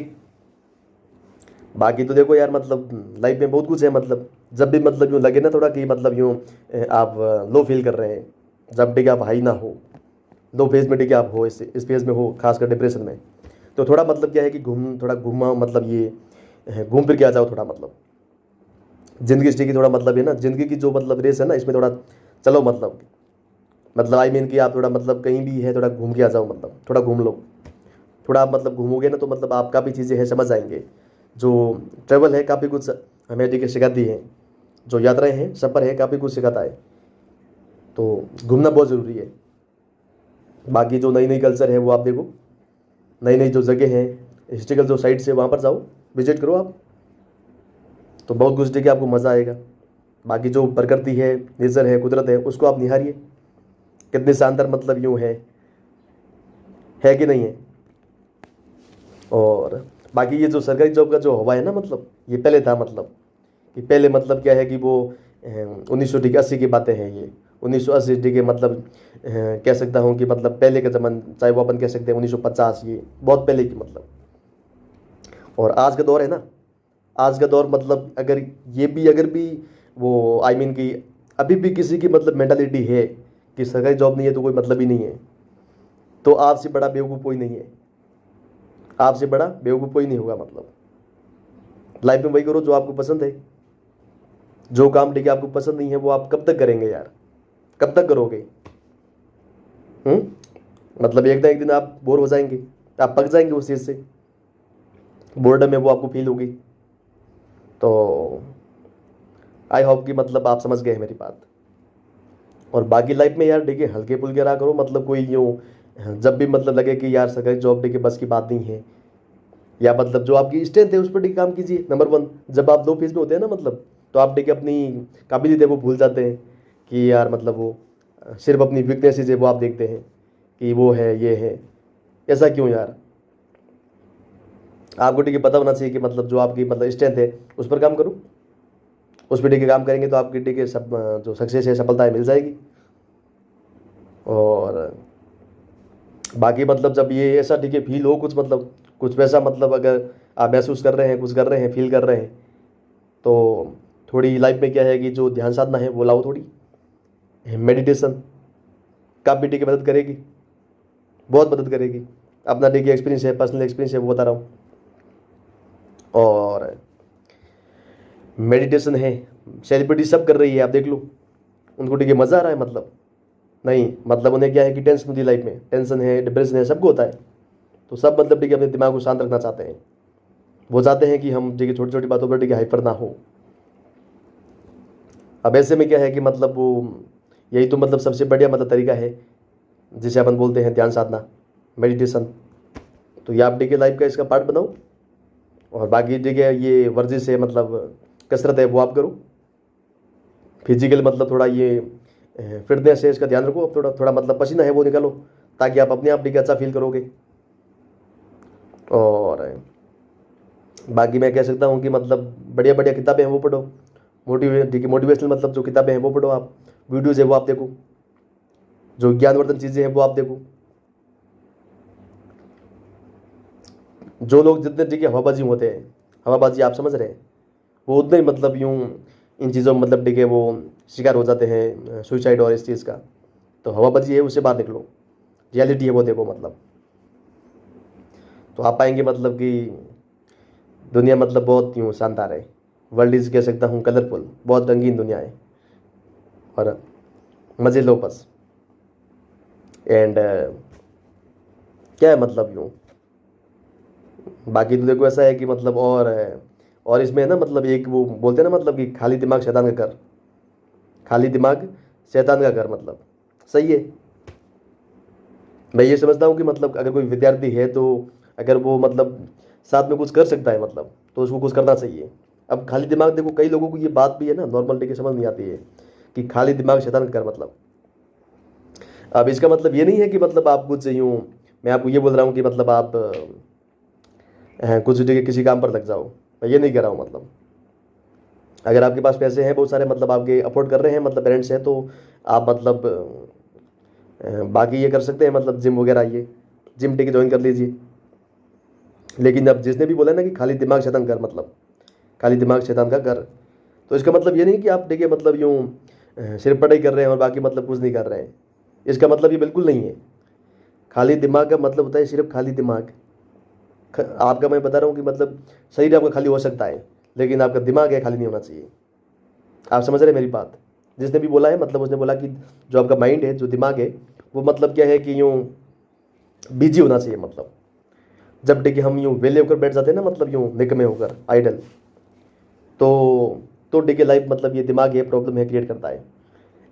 [SPEAKER 1] बाकी तो देखो यार मतलब लाइफ में बहुत कुछ है, मतलब जब भी मतलब यूँ लगे ना थोड़ा कि मतलब यूँ आप लो फील कर रहे हैं, जब ठीक है आप हाई ना हो, लो फेज में ठीक है आप हो, इस फेज में हो खासकर डिप्रेशन में, तो थोड़ा मतलब क्या है कि थोड़ा घूमा मतलब ये घूम फिर के आ जाओ थोड़ा, मतलब ज़िंदगी की थोड़ा मतलब है ना, ज़िंदगी की जो मतलब रेस है ना इसमें थोड़ा चलो, मतलब आई मीन कि आप थोड़ा मतलब कहीं भी है थोड़ा घूम के आ जाओ, मतलब थोड़ा घूम लो, थोड़ा आप मतलब घूमोगे ना तो मतलब आप काफ़ी चीज़ें हैं समझ आएंगे। जो ट्रैवल है काफ़ी कुछ हमें ठीक है सिखाती है, जो यात्राएं हैं सफ़र है काफ़ी कुछ सिखाता है, तो घूमना बहुत ज़रूरी है। बाकी जो नई नई कल्चर है वो आप देखो, नई नई जो जगह हैं, हिस्ट्रिकल जो साइट्स है वहाँ पर जाओ, विजिट करो आप, तो बहुत कुछ देखिए आपको मज़ा आएगा। बाकी जो प्रकृति है, नेचर है, कुदरत है, उसको आप निहारिए, कितने शानदार मतलब यूँ है कि नहीं है। और बाकी ये जो सरकारी जॉब का जो हवा है ना, मतलब ये पहले था, मतलब कि पहले मतलब क्या है कि वो 1980 की बातें हैं ये, 1980 के मतलब कह सकता हूँ कि मतलब पहले का जमान, चाहे वो अपन कह सकते हैं 1950, ये बहुत पहले की मतलब। और आज का दौर है ना, आज का दौर मतलब अगर भी वो आई मीन कि अभी भी किसी की मतलब मेंटालिटी है कि सरकारी जॉब नहीं है तो कोई मतलब ही नहीं है, तो आपसे बड़ा बेवकूफ़ कोई नहीं है, आपसे बड़ा बेवकूफ़ कोई नहीं होगा। मतलब लाइफ में वही करो जो आपको पसंद है, जो काम ठीक है आपको पसंद नहीं है वो आप कब तक करेंगे यार, कब तक करोगे। मतलब एक ना एक दिन आप बोर हो जाएंगे, आप पक जाएंगे उस चीज़ से, बोर्डम में वो आपको फील होगी। तो आई होप कि मतलब आप समझ गए हैं मेरी बात। और बाकी लाइफ में यार देखिए हल्के फुल्के रहा करो, मतलब कोई यूँ जब भी मतलब लगे कि यार सरकारी जॉब देखिए बस की बात नहीं है, या मतलब जो आपकी स्ट्रेंथ है उस पर ठीक काम कीजिए। नंबर वन, जब आप लो फेज में होते हैं ना, मतलब तो आप देखिए अपनी काबिलियत है वो भूल जाते हैं कि यार मतलब वो सिर्फ अपनी वीकनेसेस है वो आप देखते हैं कि वो है ये है, ऐसा क्यों यार। आपको ठीक है पता होना चाहिए कि मतलब जो आपकी मतलब स्ट्रेंथ है उस पर काम करो, उस पर ठीक है काम करेंगे तो आपकी ठीक है सब जो सक्सेस है सफलता मिल जाएगी। और बाकी मतलब जब ये ऐसा ठीक है फील हो कुछ मतलब कुछ वैसा, मतलब अगर आप महसूस कर रहे हैं, कुछ कर रहे हैं, फील कर रहे हैं, तो थोड़ी लाइफ में क्या है कि जो ध्यान साधना है वो लाओ, थोड़ी मेडिटेशन काफ़ी ठीक है मदद करेगी, बहुत मदद करेगी। अपना ठीक है एक्सपीरियंस है, पर्सनल एक्सपीरियंस है वो बता रहा हूँ। और मेडिटेशन है, सेलिब्रिटी सब कर रही है, आप देख लो, उनको ठीक है मज़ा आ रहा है, मतलब नहीं मतलब उन्हें क्या है कि टेंशन होती है लाइफ में, टेंशन है, डिप्रेशन है, सबको होता है, तो सब मतलब ठीक है अपने दिमाग को शांत रखना चाहते हैं, वो चाहते हैं कि हम ठीक है छोटी छोटी बातों पर ठीक है हाइपर ना हो। अब ऐसे में क्या है कि मतलब वो यही तो मतलब सबसे बढ़िया मतलब तरीका है जिसे अपन बोलते हैं ध्यान साधना, मेडिटेशन। तो ये आप देखिए लाइफ का इसका पार्ट बनाओ। और बाकी देखिए ये वर्जिश है मतलब कसरत है वो आप करो। फिजिकल मतलब थोड़ा ये फिटनेस है इसका ध्यान रखो। अब थोड़ा थोड़ा मतलब पसीना है वो निकालो ताकि आप अपने आप देखिए अच्छा फील करोगे। और बाकी मैं कह सकता हूँ कि मतलब बढ़िया बढ़िया किताबें हैं वो पढ़ो। मोटिवेशनल मतलब जो किताबें हैं वो पढ़ो आप। वीडियोज़ है वो आप देखो। जो ज्ञानवर्धन चीज़ें हैं वो आप देखो। जो लोग जितने देखिए हवाबाजी होते हैं, हवाबाजी आप समझ रहे हैं, वो उतने ही मतलब यूँ इन चीज़ों में मतलब देखिए वो शिकार हो जाते हैं सुसाइड और इस चीज़ का। तो हवाबाजी है उससे बाहर निकलो, रियलिटी है वो देखो मतलब। तो आप पाएंगे मतलब कि दुनिया मतलब बहुत यूँ शानदार है। वर्ल्ड इज कह सकता हूँ कलरफुल, बहुत रंगीन दुनिया है। और मज़े लो बस। एंड क्या है मतलब यूँ बाकी तो देखो ऐसा है कि मतलब और है। और इसमें है ना मतलब एक वो बोलते हैं ना मतलब कि खाली दिमाग शैतान का घर। खाली दिमाग शैतान का घर मतलब सही है। मैं ये समझता हूँ कि मतलब अगर कोई विद्यार्थी है तो अगर वो मतलब साथ में कुछ कर सकता है मतलब तो उसको कुछ करना चाहिए। अब खाली दिमाग देखो कई लोगों को ये बात भी है ना नॉर्मल के समझ नहीं आती है कि खाली दिमाग शैतान का घर मतलब। अब इसका मतलब ये नहीं है कि मतलब आप कुछ यूँ, मैं आपको ये बोल रहा हूँ कि मतलब आप कुछ जगह किसी काम पर लग जाओ। मैं ये नहीं कह रहा हूँ मतलब। अगर आपके पास पैसे हैं बहुत सारे मतलब आपके अफोर्ड कर रहे हैं मतलब पेरेंट्स हैं तो आप मतलब बाकी ये कर सकते हैं मतलब जिम वगैरह ये जिम टिके ज्वाइन कर लीजिए। लेकिन अब जिसने भी बोला ना कि खाली दिमाग शैतान कर मतलब खाली दिमाग शैतान का घर, तो इसका मतलब ये नहीं कि आप देखिए मतलब यूँ सिर्फ पढ़ाई कर रहे हैं और बाकी मतलब कुछ नहीं कर रहे हैं। इसका मतलब ये बिल्कुल नहीं है। खाली दिमाग का मतलब होता है सिर्फ खाली दिमाग। आपका मैं बता रहा हूँ कि मतलब शरीर आपका खाली हो सकता है लेकिन आपका दिमाग है खाली नहीं होना चाहिए। आप समझ रहे हैं मेरी बात। जिसने भी बोला है मतलब उसने बोला कि जो आपका माइंड है जो दिमाग है वो मतलब क्या है कि यूँ बिजी होना चाहिए मतलब। जब देखिए हम यूँ वेले होकर बैठ जाते हैं ना मतलब यूँ निकमे होकर आइडल, तो देखिए लाइफ मतलब ये दिमाग ये प्रॉब्लम है क्रिएट करता है।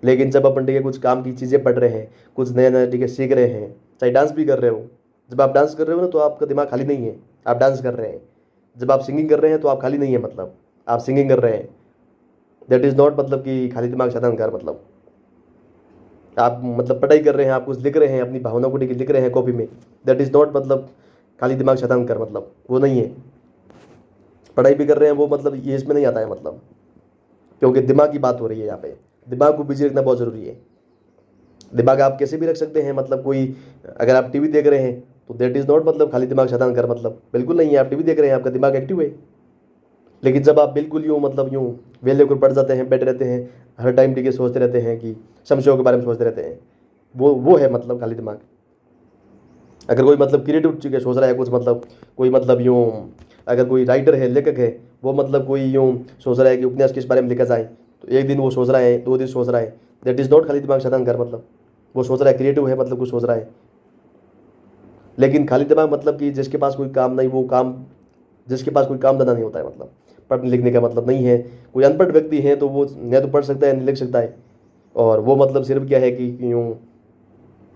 [SPEAKER 1] लेकिन जब अपन देखिए कुछ काम की चीज़ें पढ़ रहे हैं, कुछ नया नया ठीक है सीख रहे हैं, चाहे डांस भी कर रहे हो। जब आप डांस कर रहे हो ना तो आपका दिमाग खाली नहीं है, आप डांस कर रहे हैं। जब आप सिंगिंग कर रहे हैं तो आप खाली नहीं है मतलब आप सिंगिंग कर रहे हैं। दैट इज़ नॉट मतलब कि खाली दिमाग शैतान कर मतलब। आप मतलब पढ़ाई कर रहे हैं, आप कुछ लिख रहे हैं अपनी भावना को लिख रहे हैं कॉपी में, दैट इज़ नॉट मतलब खाली दिमाग शैतान कर मतलब वो नहीं है। पढ़ाई भी कर रहे हैं वो मतलब ये इसमें नहीं आता है मतलब। क्योंकि दिमाग की बात हो रही है यहाँ पे। दिमाग को बिजी रखना बहुत ज़रूरी है। दिमाग आप कैसे भी रख सकते हैं मतलब कोई अगर आप टीवी देख रहे हैं तो दैट इज़ नॉट मतलब खाली दिमाग शैतान कर मतलब बिल्कुल नहीं है। आप टीवी देख रहे हैं आपका दिमाग एक्टिव है। लेकिन जब आप बिल्कुल यूँ मतलब यूँ वेले को पड़ जाते हैं बैठे रहते हैं हर टाइम टिके सोचते रहते हैं कि समस्याओं के बारे में सोचते रहते हैं, वो है मतलब खाली दिमाग। अगर कोई मतलब क्रिएटिव चीज़ सोच रहा है कुछ मतलब कोई मतलब यूँ अगर कोई राइटर है लेखक है वो मतलब कोई यूँ सोच रहा है कि उपन्यास किस बारे में लिखा जाए, तो एक दिन वो सोच रहा है 2 दिन सोच रहा है, दैट इज़ नॉट खाली दिमाग शैतान कर मतलब। वो सोच रहा है क्रिएटिव है मतलब कुछ सोच रहा है। लेकिन खाली दिमाग मतलब कि जिसके पास कोई काम नहीं वो काम जिसके पास कोई काम धंधा नहीं होता है मतलब पढ़ने लिखने का मतलब नहीं है। कोई अनपढ़ व्यक्ति है तो वो न तो पढ़ सकता है नहीं लिख सकता है। और वो मतलब सिर्फ क्या है कि यूँ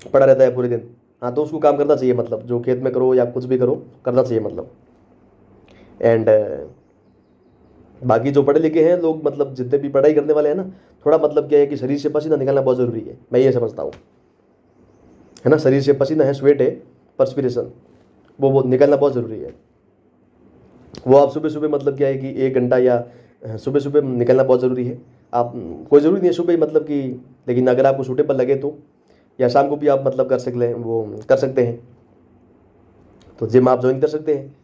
[SPEAKER 1] पड़ा रहता है पूरे दिन। हाँ तो उसको काम करना चाहिए मतलब जो खेत में करो या कुछ भी करो करना चाहिए मतलब। एंड बाकी जो पढ़े लिखे हैं लोग मतलब जितने भी पढ़ाई करने वाले हैं ना, थोड़ा मतलब क्या है कि शरीर से पसीना निकालना बहुत ज़रूरी है, मैं ये समझता हूँ। है ना, शरीर से पसीना है स्वेट है परस्पिरेशन, वो निकालना बहुत ज़रूरी है। वो आप सुबह सुबह मतलब क्या है कि 1 घंटा या सुबह सुबह निकलना बहुत ज़रूरी है। आप कोई ज़रूरी नहीं है सुबह ही मतलब कि, लेकिन अगर आपको सूटेबल लगे तो या शाम को भी आप मतलब कर सकते वो कर सकते हैं। तो जिम आप ज्वाइन कर सकते हैं।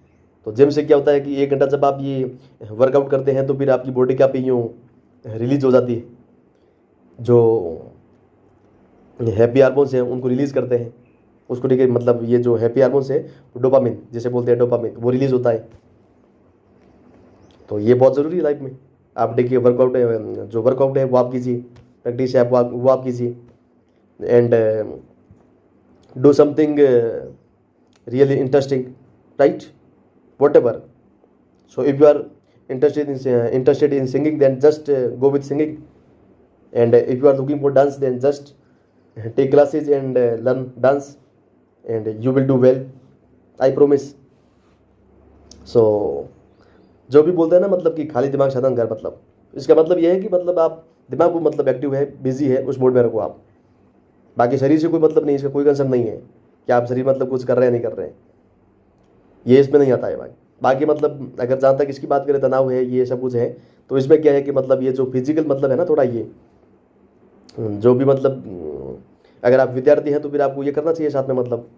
[SPEAKER 1] तो जिम से क्या होता है कि 1 घंटा जब आप ये वर्कआउट करते हैं तो फिर आपकी बॉडी का भी यूँ रिलीज हो जाती है। जो हैप्पी हार्मोन्स हैं उनको रिलीज़ करते हैं। उसको ठीक है मतलब ये जो हैप्पी हार्मोन्स है डोपामिन जिसे बोलते हैं डोपामिन वो रिलीज़ होता है। तो ये बहुत ज़रूरी है लाइफ में। आप देखिए वर्कआउट है जो वर्कआउट है वो आप कीजिए, प्रैक्टिस है आप वो आप कीजिए। And do something really interesting, right, what ever. So if you are interested in singing then just go with singing. And if you are looking for dance then just take classes and learn dance and you will do well, I promise. So जो भी बोलते हैं ना मतलब कि खाली दिमाग शैतान घर, मतलब इसका मतलब ये है कि मतलब आप दिमाग को मतलब एक्टिव है, बिजी है, उस मोड में रखो आप। बाकी शरीर से कोई मतलब नहीं, इसका कोई कंसर्न नहीं है कि आप शरीर मतलब कुछ कर रहे हैं नहीं कर रहे हैं, ये इसमें नहीं आता है भाई। बाकी मतलब अगर जहाँ तक इसकी बात करें, तनाव है, ये सब कुछ है, तो इसमें क्या है कि मतलब ये जो फिजिकल मतलब है ना थोड़ा, ये जो भी मतलब अगर आप विद्यार्थी हैं तो फिर आपको ये करना चाहिए साथ में, मतलब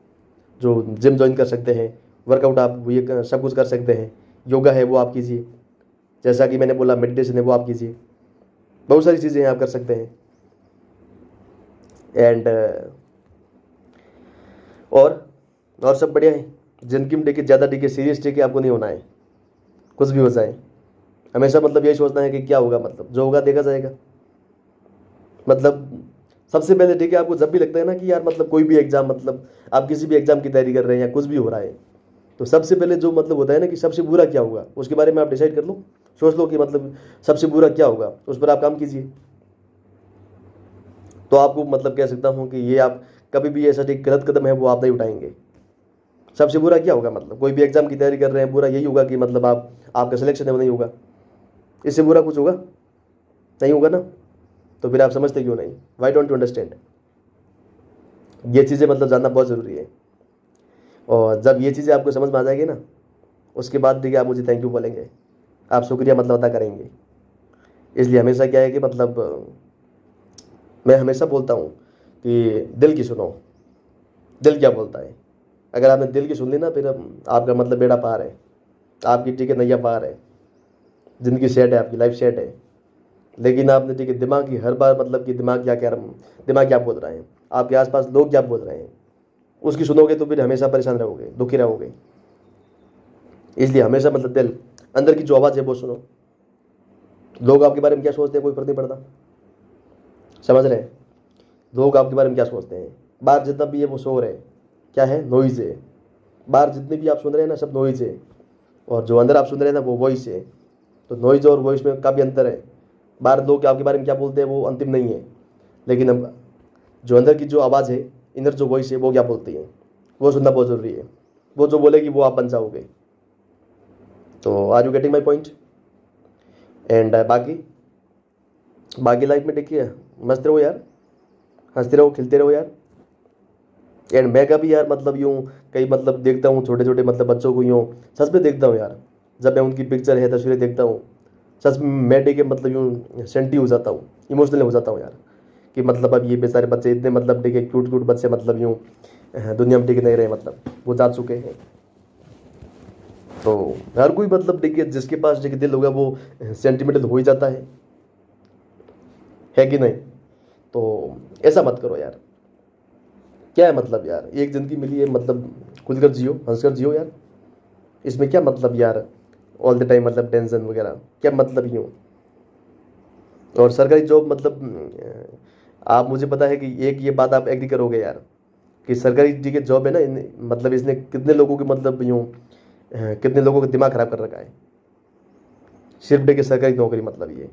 [SPEAKER 1] जो जिम ज्वाइन कर सकते हैं, वर्कआउट आप ये सब कुछ कर सकते हैं, योगा है वो आप कीजिए, जैसा कि मैंने बोला मेडिटेशन है वो आप कीजिए, बहुत सारी चीज़ें हैं आप कर सकते हैं। एंड और सब बढ़िया है। जिंदगी में देखिए ज़्यादा देखिए सीरियस देखिए आपको नहीं होना है, कुछ भी हो जाए हमेशा मतलब यही सोचना है कि क्या होगा, मतलब जो होगा देखा जाएगा। मतलब सबसे पहले देखिए आपको जब भी लगता है ना कि यार मतलब कोई भी एग्ज़ाम, मतलब आप किसी भी एग्ज़ाम की तैयारी कर रहे हैं या कुछ भी हो रहा है, तो सबसे पहले जो मतलब होता है ना कि सबसे बुरा क्या होगा, उसके बारे में आप डिसाइड कर लो, सोच लो कि मतलब सबसे बुरा क्या होगा, उस पर आप काम कीजिए। तो आपको मतलब कह सकता हूँ कि ये आप कभी भी ऐसा एक गलत कदम है वो आप नहीं उठाएंगे। सबसे बुरा क्या होगा, मतलब कोई भी एग्जाम की तैयारी कर रहे हैं, बुरा यही होगा कि मतलब आपका सिलेक्शन है वो नहीं होगा, इससे बुरा कुछ होगा नहीं होगा ना। तो फिर आप समझते क्यों नहीं, वाई डोंट यू अंडरस्टैंड। ये चीज़ें मतलब जानना बहुत ज़रूरी है। और जब ये चीज़ें आपको समझ में आ जाएगी ना, उसके बाद देखिए आप मुझे थैंक यू बोलेंगे, आप शुक्रिया मतलब अदा करेंगे। इसलिए हमेशा क्या है कि मतलब मैं हमेशा बोलता हूँ कि दिल की सुनो, दिल क्या बोलता है। अगर आपने दिल की सुन ली ना, फिर आपका मतलब बेड़ा पार है, आपकी ठीक है नैया पार है, ज़िंदगी सेट है, आपकी लाइफ सेट है। लेकिन आपने ठीक है दिमाग की हर बार मतलब कि दिमाग क्या कह रहा, दिमाग क्या बोल रहा है, आपके आसपास लोग क्या बोल रहे हैं, उसकी सुनोगे तो फिर हमेशा परेशान रहोगे, दुखी रहोगे। इसलिए हमेशा मतलब दिल, अंदर की जो आवाज़ है वो सुनो। लोग आपके बारे में क्या सोचते हैं कोई फर्क नहीं पड़ता, समझ रहे हैं। लोग आपके बारे में क्या सोचते हैं, बाहर जितना भी है वो शोर है, क्या है, नॉइज़ है। बाहर जितने भी आप सुन रहे हैं ना सब नॉइज़ है, और जो अंदर आप सुन रहे हैं ना वो वॉइस है। तो नॉइज़ और वॉइस में काफ़ी अंतर है। बाहर लोग आपके बारे में क्या बोलते हैं वो अंतिम नहीं है, लेकिन अब जो अंदर की जो आवाज़ है, इनर जो वॉइस है वो क्या बोलती है, वो सुनना बहुत ज़रूरी है। वो जो बोलेगी वो आप बन जाओगे। तो are you getting my point. And बाकी बाकी लाइफ में देखिए मस्त रहो यार, हंसते रहो खिलते रहो यार। एंड मैं कभी यार मतलब यूँ कई मतलब देखता हूँ छोटे छोटे मतलब बच्चों को, यूँ सच में देखता हूँ यार, जब मैं उनकी पिक्चर है तस्वीरें देखता हूँ, सच में मैं देख के मतलब यूँ सेंटी हो जाता हूँ, इमोशनल हो जाता हूँ यार। कि मतलब अब ये बेचारे बच्चे इतने मतलब देखे क्यूट क्यूट बच्चे मतलब यूँ दुनिया में टिक नहीं रहे, मतलब वो जा चुके हैं। तो हर कोई मतलब देखिए जिसके पास देखिए दिल होगा वो सेंटिमेंटल हो ही जाता है कि नहीं। तो ऐसा मत करो यार, क्या है मतलब यार, एक ज़िंदगी मिली है, मतलब खुलकर जियो, हंसकर जियो यार। इसमें क्या मतलब यार ऑल द टाइम मतलब टेंशन वगैरह, क्या मतलब यूँ। और सरकारी जॉब मतलब आप मुझे पता है कि एक ये बात आप एग्री करोगे यार, कि सरकारी जी के जॉब है ना मतलब इसने कितने लोगों के मतलब यूँ कितने लोगों का दिमाग ख़राब कर रखा है, सिर्फ डे के सरकारी नौकरी मतलब ये।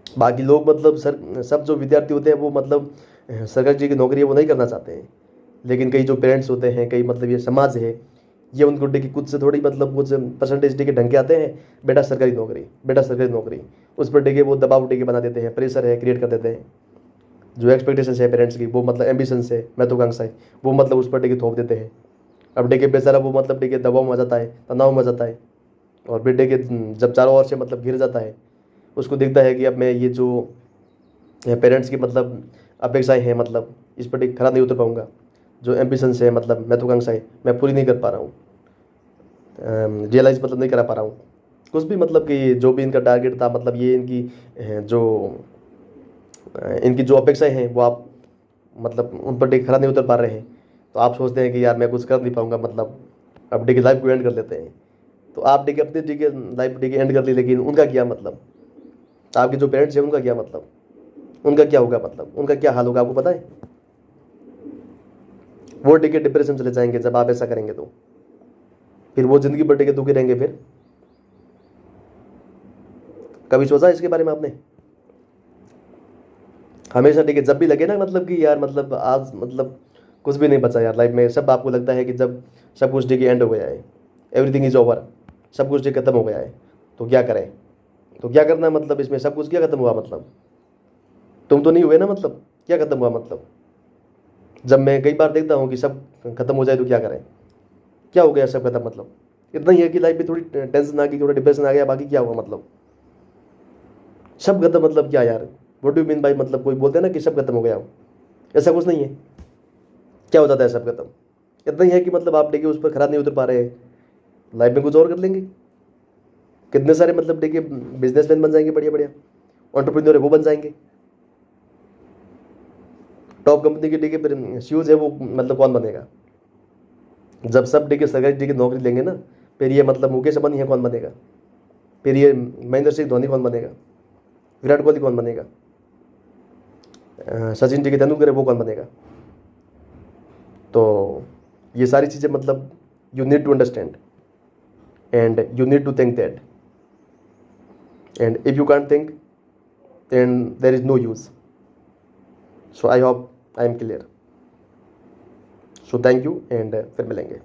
[SPEAKER 1] बाकी लोग मतलब सर सब जो विद्यार्थी होते हैं वो मतलब सरकारी जी की नौकरी है वो नहीं करना चाहते हैं। लेकिन कई जो पेरेंट्स होते हैं, कई मतलब ये समाज है, ये उनको डे की कुछ से थोड़ी मतलब कुछ परसेंटेज डे के ढंग के आते हैं, बेटा सरकारी नौकरी, बेटा सरकारी नौकरी, उस पर डे के वो दबाव डे के बना देते हैं, प्रेशर है क्रिएट कर देते हैं। जो एक्सपेक्टेशन है पेरेंट्स की, वो मतलब एम्बिशन है, महत्वाकांक्षा है, वो मतलब उस पर डे के थोप देते हैं। अब डे के बेचारा वो मतलब डे के दबाव में आ जाता है, तनाव में आ जाता है, और फिर डे के जब चारों ओर से मतलब घिर जाता है, उसको दिखता है कि अब मैं ये जो पेरेंट्स की मतलब अपेक्षाएं हैं, मतलब इस पर खरा नहीं उतर पाऊंगा, जो एम्बिशंस है मतलब महत्वाकांक्षा है मैं पूरी नहीं कर पा रहा हूँ, रियलाइज़ मतलब नहीं करा पा रहा हूँ कुछ भी, मतलब कि जो भी इनका टारगेट था, मतलब ये इनकी जो इनकी जो अपेक्षाएं हैं वो आप मतलब उन पर खरा नहीं उतर पा रहे हैं। तो आप सोचते हैं कि यार मैं कुछ कर नहीं पाऊंगा, मतलब अब डे की लाइफ को एंड कर लेते हैं। तो आप डे के अपनी डे के लाइफ डे की एंड कर ली, लेकिन उनका क्या मतलब, आपके जो पेरेंट्स हैं उनका क्या मतलब, उनका क्या होगा, मतलब उनका क्या हाल होगा आपको पता है। वो डे के डिप्रेशन चले जाएंगे जब आप ऐसा करेंगे, तो फिर वो ज़िंदगी भर डे के दुखी रहेंगे। फिर कभी सोचा इसके बारे में आपने। हमेशा ठीक है, जब भी लगे ना मतलब कि यार मतलब आज मतलब कुछ भी नहीं बचा यार लाइफ में, सब आपको लगता है कि जब सब कुछ ठीक एंड हो गया है, एवरीथिंग इज ओवर, सब कुछ ठीक खत्म हो गया है, तो क्या करें? तो क्या करना मतलब इसमें, सब कुछ क्या खत्म हुआ मतलब? तुम तो नहीं हुए ना मतलब, क्या खत्म हुआ मतलब? जब मैं कई बार देखता हूँ कि सब खत्म हो जाए तो क्या करें? क्या हो गया सब खत्म मतलब? इतना ही है कि लाइफ में थोड़ी टेंशन आ गई, थोड़ा डिप्रेशन आ गया, बाकी क्या हुआ मतलब? सब खत्म मतलब क्या यार? व्हाट डू मीन बाई मतलब, कोई बोलते हैं ना कि सब खत्म हो गया, ऐसा कुछ नहीं है। क्या हो जाता है सब खत्म? इतना ही है कि मतलब आप देखिए उस पर खरा नहीं उतर पा रहे हैं, लाइफ में कुछ और कर लेंगे। कितने सारे मतलब देखिए बिजनेसमैन बन जाएंगे, बढ़िया बढ़िया एंटरप्रेन्योर है वो बन जाएंगे, टॉप कंपनी के देखिए फिर शूज है वो मतलब कौन बनेगा? जब सब देखिए सरकारी देखिए नौकरी लेंगे ना, फिर ये मतलब मुकेश अंबानी है कौन बनेगा? फिर ये महेंद्र सिंह धोनी कौन बनेगा? विराट कोहली कौन बनेगा? सचिन जी के तेंदुलकर है वो कौन बनेगा? तो ये सारी चीज़ें मतलब you need to understand and you need to think that, and if you can't think then there is no use. So I hope I am clear. So thank you and फिर मिलेंगे।